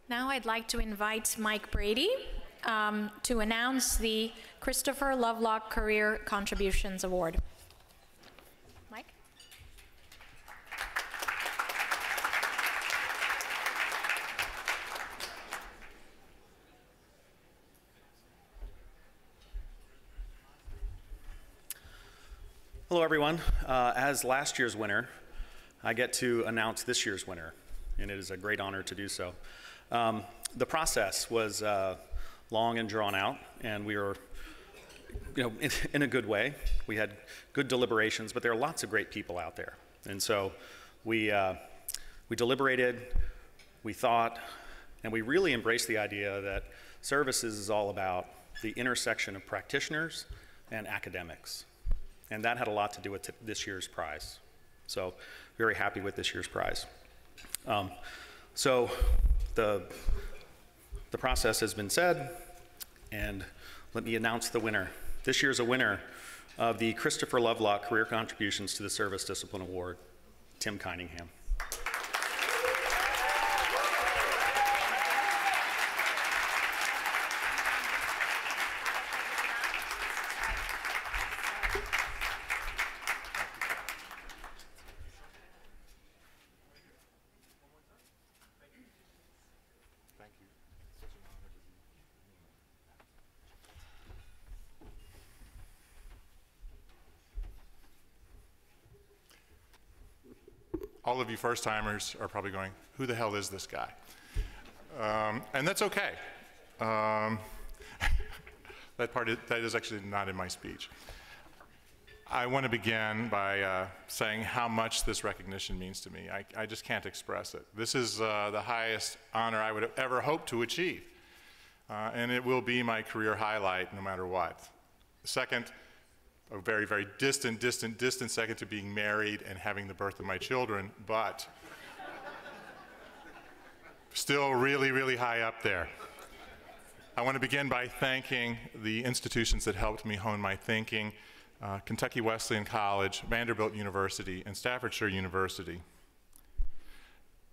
Now I'd like to invite Mike Brady to announce the Christopher Lovelock Career Contributions Award. Mike? Hello, everyone. As last year's winner, I get to announce this year's winner, and it is a great honor to do so. The process was long and drawn out, and we were, in a good way. We had good deliberations, but there are lots of great people out there. And so we deliberated, we thought, and we really embraced the idea that services is all about the intersection of practitioners and academics. And that had a lot to do with this year's prize. So very happy with this year's prize. So the process has been said, and let me announce the winner. This year's a winner of the Christopher Lovelock Career Contributions to the Service Discipline Award, Tim Keiningham. All of you first-timers are probably going, who the hell is this guy? And that's okay. That is actually not in my speech. I want to begin by saying how much this recognition means to me. I just can't express it. This is the highest honor I would have ever hoped to achieve. And it will be my career highlight no matter what. Second, a very, very distant second to being married and having the birth of my children, but still really, really high up there. I want to begin by thanking the institutions that helped me hone my thinking, Kentucky Wesleyan College, Vanderbilt University, and Staffordshire University.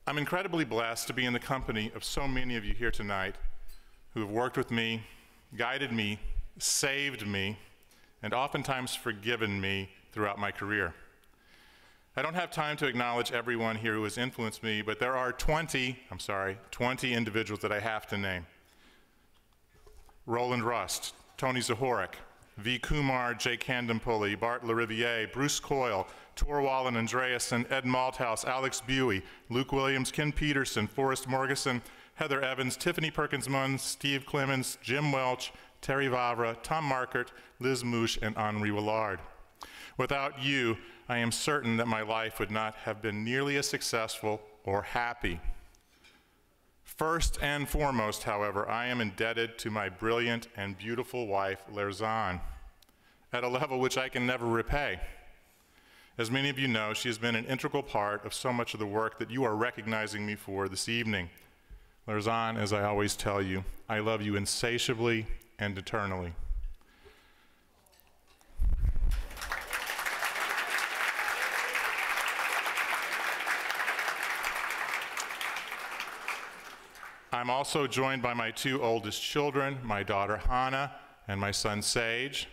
I'm incredibly blessed to be in the company of so many of you here tonight who have worked with me, guided me, saved me, and oftentimes forgiven me throughout my career. I don't have time to acknowledge everyone here who has influenced me, but there are 20 individuals that I have to name. Roland Rust, Tony Zahorik, V. Kumar, J. Candampulli, Bart LaRiviere, Bruce Coyle, Torwall and Andreasen, Ed Malthouse, Alex Buey, Luke Williams, Ken Peterson, Forrest Morgeson, Heather Evans, Tiffany Perkins-Munn, Steve Clemens, Jim Welch, Terry Vavra, Tom Markert, Liz Moosh, and Henri Willard. Without you, I am certain that my life would not have been nearly as successful or happy. First and foremost, however, I am indebted to my brilliant and beautiful wife, Lerzan, at a level which I can never repay. As many of you know, she has been an integral part of so much of the work that you are recognizing me for this evening. Lerzan, as I always tell you, I love you insatiably and eternally. I'm also joined by my two oldest children, my daughter Hannah and my son Sage.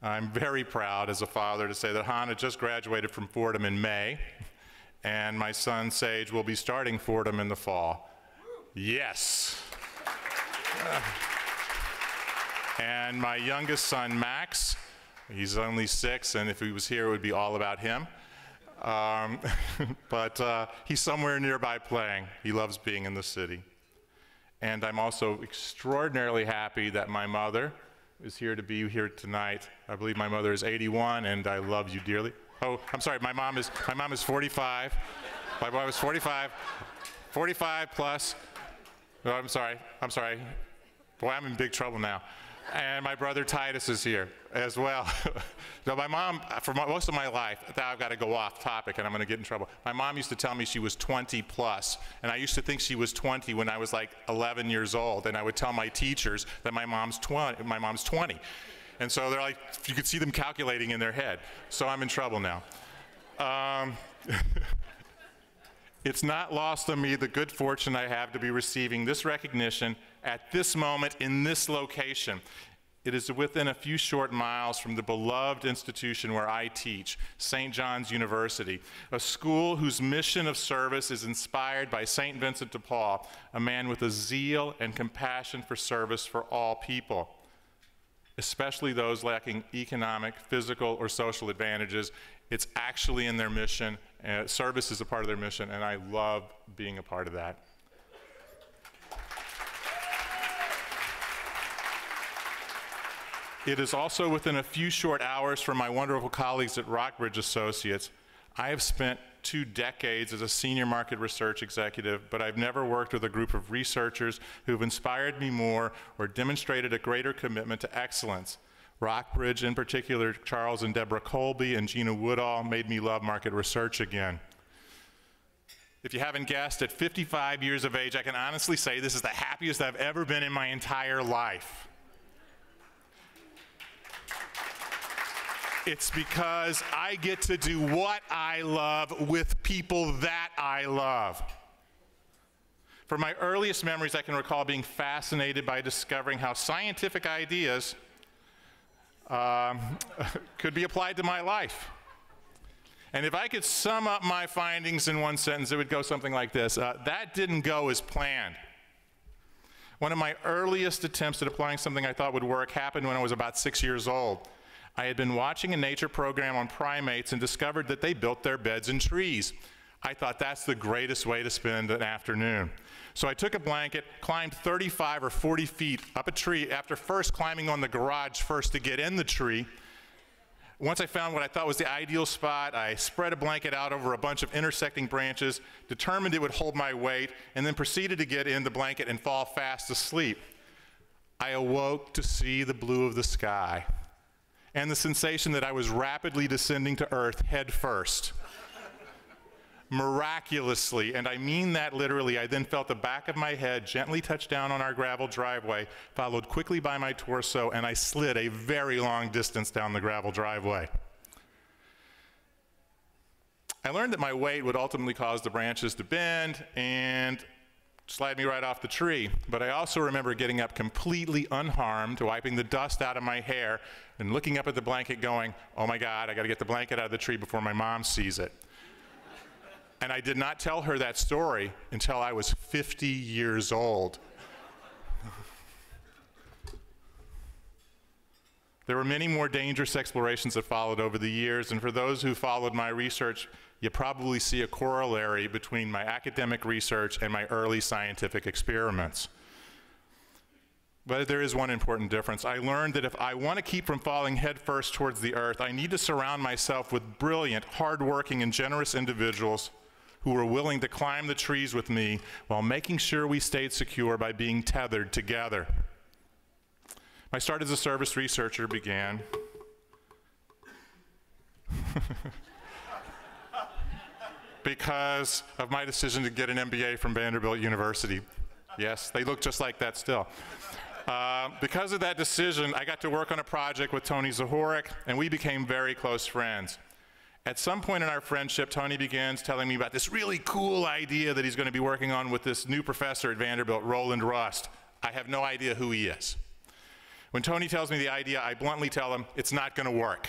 I'm very proud as a father to say that Hannah just graduated from Fordham in May, and my son Sage will be starting Fordham in the fall. Yes. And my youngest son Max, he's only 6, and if he was here it would be all about him. But he's somewhere nearby playing. He loves being in the city. And I'm also extraordinarily happy that my mother is here to be here tonight. I believe my mother is 81, and I love you dearly. Oh, I'm sorry, my mom is 45. My mom is 45 plus. Oh, I'm sorry. Boy, I'm in big trouble now. And my brother Titus is here as well. Now, my mom, for most of my life, I've got to go off topic and I'm going to get in trouble. My mom used to tell me she was 20 plus, and I used to think she was 20 when I was like 11 years old, and I would tell my teachers that my mom's 20. And so they're like, you could see them calculating in their head. So I'm in trouble now. It's not lost on me the good fortune I have to be receiving this recognition at this moment in this location. It is within a few short miles from the beloved institution where I teach, St. John's University, a school whose mission of service is inspired by St. Vincent de Paul, a man with a zeal and compassion for service for all people, especially those lacking economic, physical, or social advantages. It's actually in their mission. Service is a part of their mission, and I love being a part of that. It is also within a few short hours from my wonderful colleagues at Rockbridge Associates. I have spent 2 decades as a senior market research executive, but I've never worked with a group of researchers who've inspired me more or demonstrated a greater commitment to excellence. Rockbridge, in particular, Charles and Deborah Colby and Gina Woodall, made me love market research again. If you haven't guessed, at 55 years of age, I can honestly say this is the happiest I've ever been in my entire life. It's because I get to do what I love with people that I love. From my earliest memories, I can recall being fascinated by discovering how scientific ideas could be applied to my life. And if I could sum up my findings in one sentence, it would go something like this. That didn't go as planned. One of my earliest attempts at applying something I thought would work happened when I was about 6 years old. I had been watching a nature program on primates and discovered that they built their beds in trees. I thought that's the greatest way to spend an afternoon. So I took a blanket, climbed 35 or 40 feet up a tree after first climbing on the garage first to get in the tree. Once I found what I thought was the ideal spot, I spread a blanket out over a bunch of intersecting branches, determined it would hold my weight, and then proceeded to get in the blanket and fall fast asleep. I awoke to see the blue of the sky and the sensation that I was rapidly descending to earth head first. Miraculously, and I mean that literally, I then felt the back of my head gently touch down on our gravel driveway, followed quickly by my torso, and I slid a very long distance down the gravel driveway. I learned that my weight would ultimately cause the branches to bend and slide me right off the tree, but I also remember getting up completely unharmed, wiping the dust out of my hair, and looking up at the blanket going, oh my God, I gotta get the blanket out of the tree before my mom sees it. And I did not tell her that story until I was 50 years old. There were many more dangerous explorations that followed over the years, and for those who followed my research, you probably see a corollary between my academic research and my early scientific experiments. But there is one important difference. I learned that if I want to keep from falling headfirst towards the earth, I need to surround myself with brilliant, hardworking, and generous individuals who were willing to climb the trees with me while making sure we stayed secure by being tethered together. My start as a service researcher began because of my decision to get an MBA from Vanderbilt University. Yes, they look just like that still. Because of that decision, I got to work on a project with Tony Zahorik, and we became very close friends. At some point in our friendship, Tony begins telling me about this really cool idea that he's going to be working on with this new professor at Vanderbilt, Roland Rust. I have no idea who he is. When Tony tells me the idea, I bluntly tell him it's not going to work.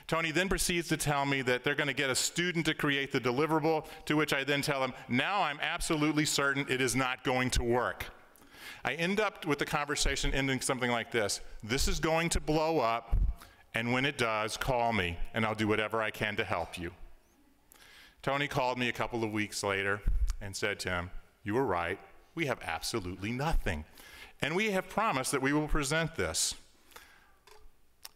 Tony then proceeds to tell me that they're going to get a student to create the deliverable, to which I then tell him, now I'm absolutely certain it is not going to work. I end up with the conversation ending something like this: this is going to blow up, and when it does, call me, and I'll do whatever I can to help you. Tony called me a couple of weeks later and said, Tim, you were right. We have absolutely nothing. And we have promised that we will present this.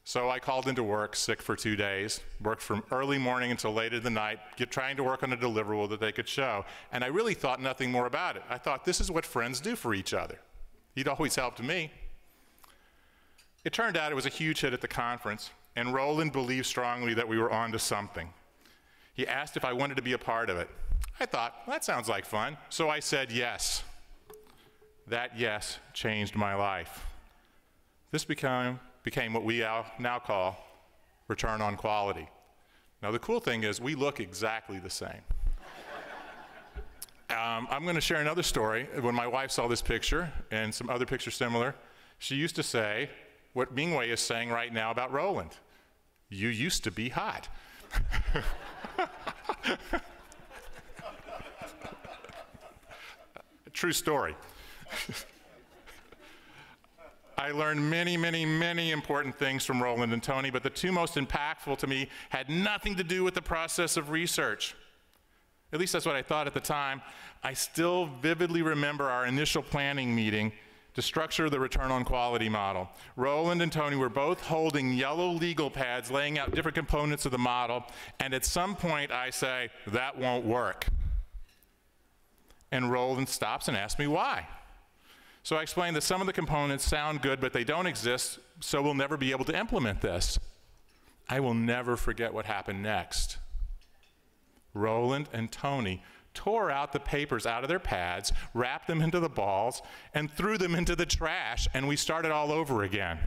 So I called into work sick for 2 days, worked from early morning until late in the night, trying to work on a deliverable that they could show. And I really thought nothing more about it. I thought, this is what friends do for each other. He'd always helped me. It turned out it was a huge hit at the conference, and Roland believed strongly that we were onto something. He asked if I wanted to be a part of it. I thought, well, that sounds like fun, so I said yes. That yes changed my life. This became what we now call return on quality. Now the cool thing is we look exactly the same. I'm going to share another story. When my wife saw this picture and some other pictures similar, she used to say what Mingwei is saying right now about Roland. You used to be hot. True story. I learned many, many, many important things from Roland and Tony, but the two most impactful to me had nothing to do with the process of research. At least that's what I thought at the time. I still vividly remember our initial planning meeting to structure the return on quality model. Roland and Tony were both holding yellow legal pads laying out different components of the model, and at some point I say, that won't work. And Roland stops and asks me why. So I explained that some of the components sound good, but they don't exist, so we'll never be able to implement this. I will never forget what happened next. Roland and Tony tore out the papers out of their pads, wrapped them into the balls, and threw them into the trash, and we started all over again.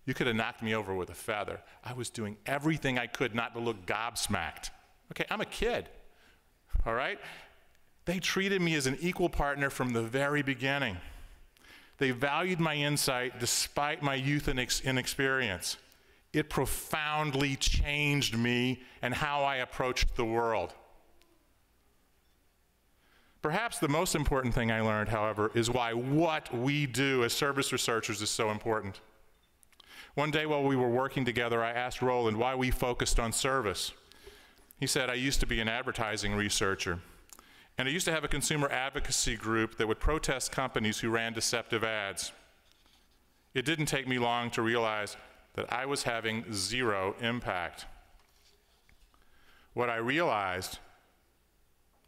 You could have knocked me over with a feather. I was doing everything I could not to look gobsmacked. Okay, I'm a kid, all right? They treated me as an equal partner from the very beginning. They valued my insight despite my youth and inexperience. It profoundly changed me and how I approached the world. Perhaps the most important thing I learned, however, is why what we do as service researchers is so important. One day while we were working together, I asked Roland why we focused on service. He said, I used to be an advertising researcher, and I used to have a consumer advocacy group that would protest companies who ran deceptive ads. It didn't take me long to realize that I was having zero impact. What I realized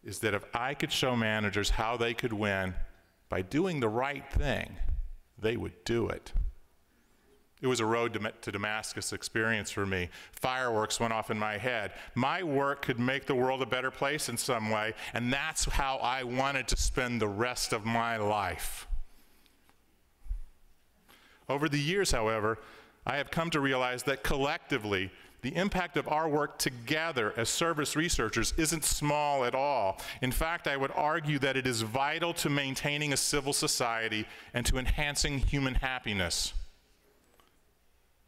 is that if I could show managers how they could win by doing the right thing, they would do it. It was a road to Damascus experience for me. Fireworks went off in my head. My work could make the world a better place in some way, and that's how I wanted to spend the rest of my life. Over the years, however, I have come to realize that collectively, the impact of our work together as service researchers isn't small at all. In fact, I would argue that it is vital to maintaining a civil society and to enhancing human happiness.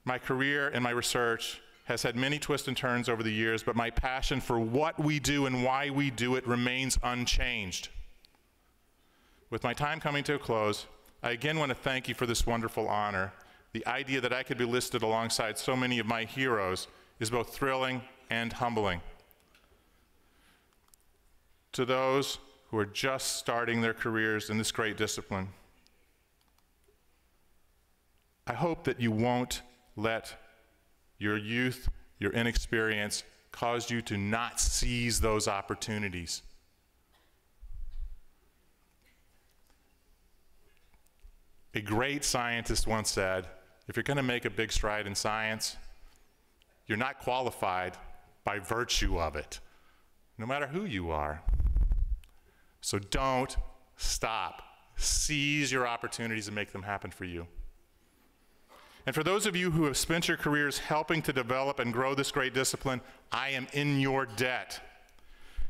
My career and my research has had many twists and turns over the years, but my passion for what we do and why we do it remains unchanged. With my time coming to a close, I again want to thank you for this wonderful honor. The idea that I could be listed alongside so many of my heroes is both thrilling and humbling. To those who are just starting their careers in this great discipline, I hope that you won't let your youth, your inexperience, cause you to not seize those opportunities. A great scientist once said, if you're going to make a big stride in science, you're not qualified by virtue of it, no matter who you are. So don't stop. Seize your opportunities and make them happen for you. And for those of you who have spent your careers helping to develop and grow this great discipline, I am in your debt.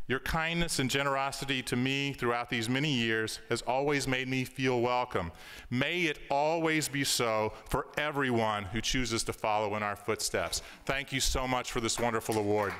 Your kindness and generosity to me throughout these many years has always made me feel welcome. May it always be so for everyone who chooses to follow in our footsteps. Thank you so much for this wonderful award.